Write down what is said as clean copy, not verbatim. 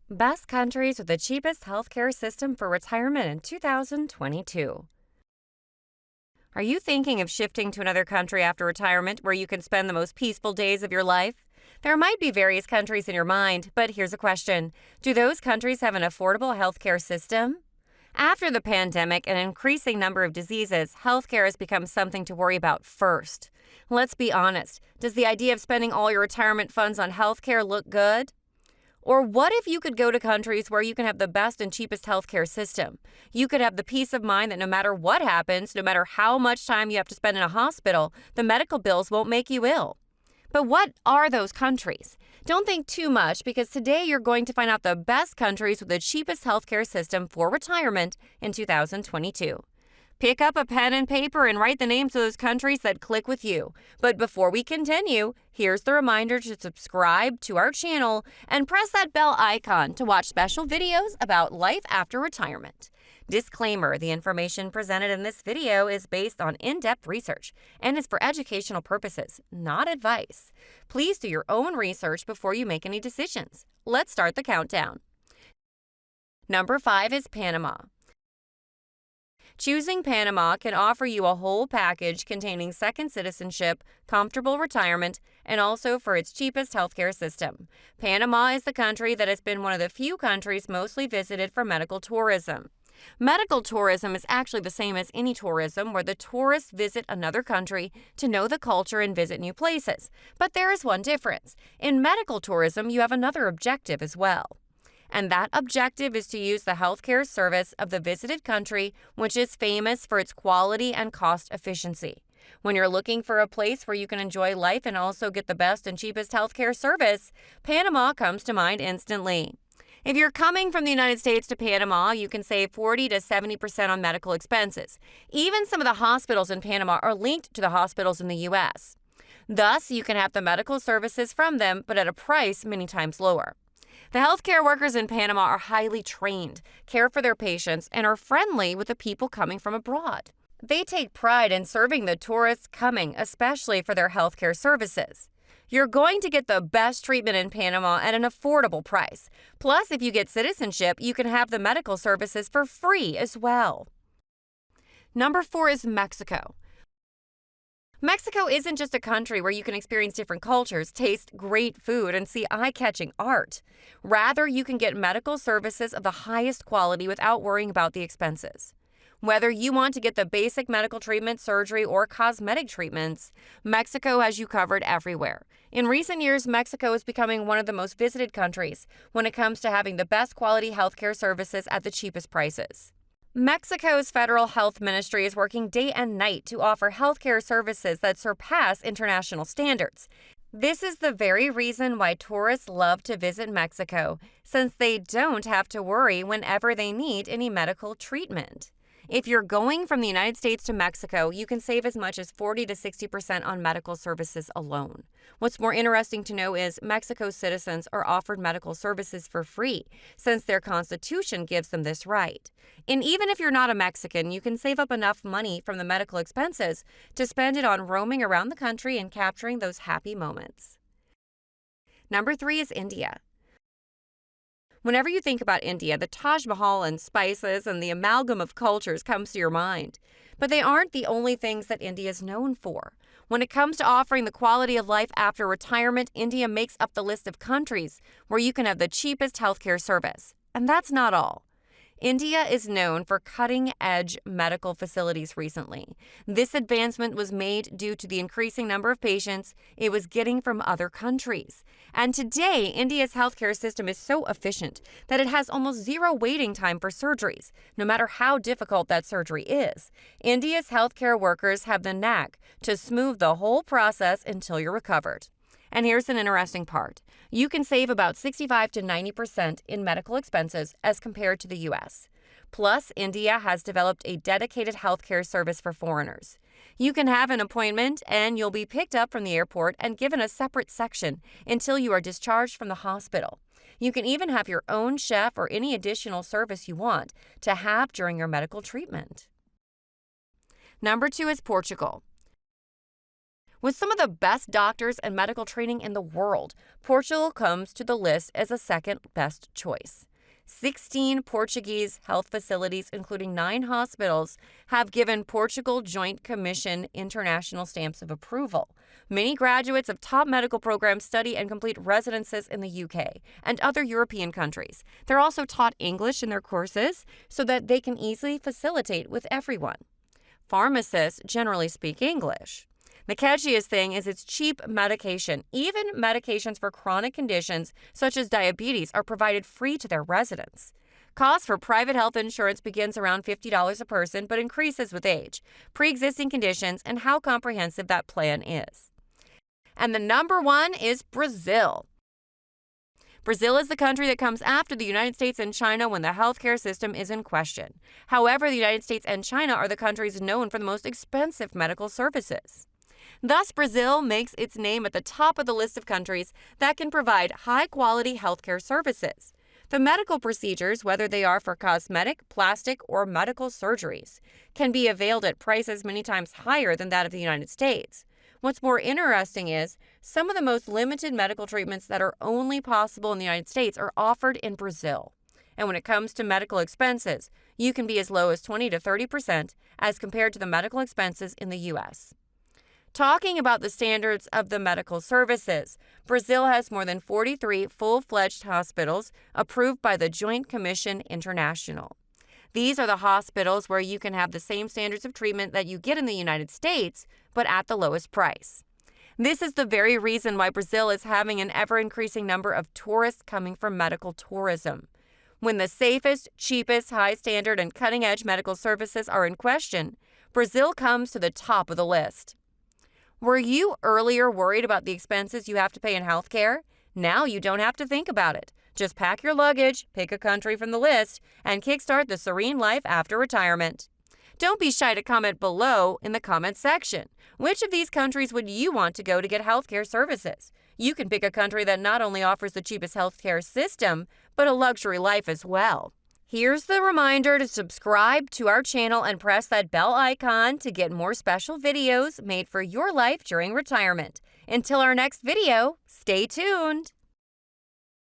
Best countries with the cheapest healthcare system for retirement in 2022. Are you thinking of shifting to another country after retirement where you can spend the most peaceful days of your life? There might be various countries in your mind, but here's a question. Do those countries have an affordable healthcare system? After the pandemic and an increasing number of diseases, healthcare has become something to worry about first. Let's be honest. Does the idea of spending all your retirement funds on healthcare look good? Or what if you could go to countries where you can have the best and cheapest healthcare system? You could have the peace of mind that no matter what happens, no matter how much time you have to spend in a hospital, the medical bills won't make you ill. But what are those countries? Don't think too much because today you're going to find out the best countries with the cheapest healthcare system for retirement in 2022. Pick up a pen and paper and write the names of those countries that click with you. But before we continue, here's the reminder to subscribe to our channel and press that bell icon to watch special videos about life after retirement. Disclaimer: the information presented in this video is based on in-depth research and is for educational purposes, not advice. Please do your own research before you make any decisions. Let's start the countdown. Number 5 is Panama. Choosing Panama can offer you a whole package containing second citizenship, comfortable retirement, and also for its cheapest healthcare system. Panama is the country that has been one of the few countries mostly visited for medical tourism. Medical tourism is actually the same as any tourism where the tourists visit another country to know the culture and visit new places. But there is one difference. In medical tourism, you have another objective as well. And that objective is to use the healthcare service of the visited country, which is famous for its quality and cost efficiency. When you're looking for a place where you can enjoy life and also get the best and cheapest healthcare service, Panama comes to mind instantly. If you're coming from the United States to Panama, you can save 40 to 70% on medical expenses. Even some of the hospitals in Panama are linked to the hospitals in the U.S. Thus, you can have the medical services from them, but at a price many times lower. The healthcare workers in Panama are highly trained, care for their patients, and are friendly with the people coming from abroad. They take pride in serving the tourists coming, especially for their healthcare services. You're going to get the best treatment in Panama at an affordable price. Plus, if you get citizenship, you can have the medical services for free as well. Number 4 is Mexico. Mexico isn't just a country where you can experience different cultures, taste great food, and see eye-catching art. Rather, you can get medical services of the highest quality without worrying about the expenses. Whether you want to get the basic medical treatment, surgery, or cosmetic treatments, Mexico has you covered everywhere. In recent years, Mexico is becoming one of the most visited countries when it comes to having the best quality healthcare services at the cheapest prices. Mexico's federal health ministry is working day and night to offer healthcare services that surpass international standards. This is the very reason why tourists love to visit Mexico, since they don't have to worry whenever they need any medical treatment. If you're going from the United States to Mexico, you can save as much as 40 to 60% on medical services alone. What's more interesting to know is Mexico's citizens are offered medical services for free, since their constitution gives them this right. And even if you're not a Mexican, you can save up enough money from the medical expenses to spend it on roaming around the country and capturing those happy moments. Number 3 is India. Whenever you think about India, the Taj Mahal and spices and the amalgam of cultures comes to your mind. But they aren't the only things that India is known for. When it comes to offering the quality of life after retirement, India makes up the list of countries where you can have the cheapest healthcare service. And that's not all. India is known for cutting-edge medical facilities recently. This advancement was made due to the increasing number of patients it was getting from other countries. And today, India's healthcare system is so efficient that it has almost zero waiting time for surgeries, no matter how difficult that surgery is. India's healthcare workers have the knack to smooth the whole process until you're recovered. And here's an interesting part. You can save about 65 to 90% in medical expenses as compared to the U.S. Plus, India has developed a dedicated healthcare service for foreigners. You can have an appointment and you'll be picked up from the airport and given a separate section until you are discharged from the hospital. You can even have your own chef or any additional service you want to have during your medical treatment. Number 2 is Portugal. With some of the best doctors and medical training in the world, Portugal comes to the list as a second best choice. 16 Portuguese health facilities, including 9 hospitals, have given Portugal Joint Commission international stamps of approval. Many graduates of top medical programs study and complete residences in the UK and other European countries. They're also taught English in their courses so that they can easily facilitate with everyone. Pharmacists generally speak English. The catchiest thing is its cheap medication. Even medications for chronic conditions such as diabetes are provided free to their residents. Cost for private health insurance begins around $50 a person but increases with age, pre-existing conditions, and how comprehensive that plan is. And the number one is Brazil. Brazil is the country that comes after the United States and China when the healthcare system is in question. However, the United States and China are the countries known for the most expensive medical services. Thus, Brazil makes its name at the top of the list of countries that can provide high-quality healthcare services. The medical procedures, whether they are for cosmetic, plastic, or medical surgeries, can be availed at prices many times higher than that of the United States. What's more interesting is some of the most limited medical treatments that are only possible in the United States are offered in Brazil. And when it comes to medical expenses, you can be as low as 20 to 30% as compared to the medical expenses in the U.S. Talking about the standards of the medical services, Brazil has more than 43 full-fledged hospitals approved by the Joint Commission International. These are the hospitals where you can have the same standards of treatment that you get in the United States, but at the lowest price. This is the very reason why Brazil is having an ever-increasing number of tourists coming for medical tourism. When the safest, cheapest, high-standard, and cutting-edge medical services are in question, Brazil comes to the top of the list. Were you earlier worried about the expenses you have to pay in healthcare? Now you don't have to think about it. Just pack your luggage, pick a country from the list, and kickstart the serene life after retirement. Don't be shy to comment below in the comment section. Which of these countries would you want to go to get healthcare services? You can pick a country that not only offers the cheapest healthcare system, but a luxury life as well. Here's the reminder to subscribe to our channel and press that bell icon to get more special videos made for your life during retirement. Until our next video, stay tuned.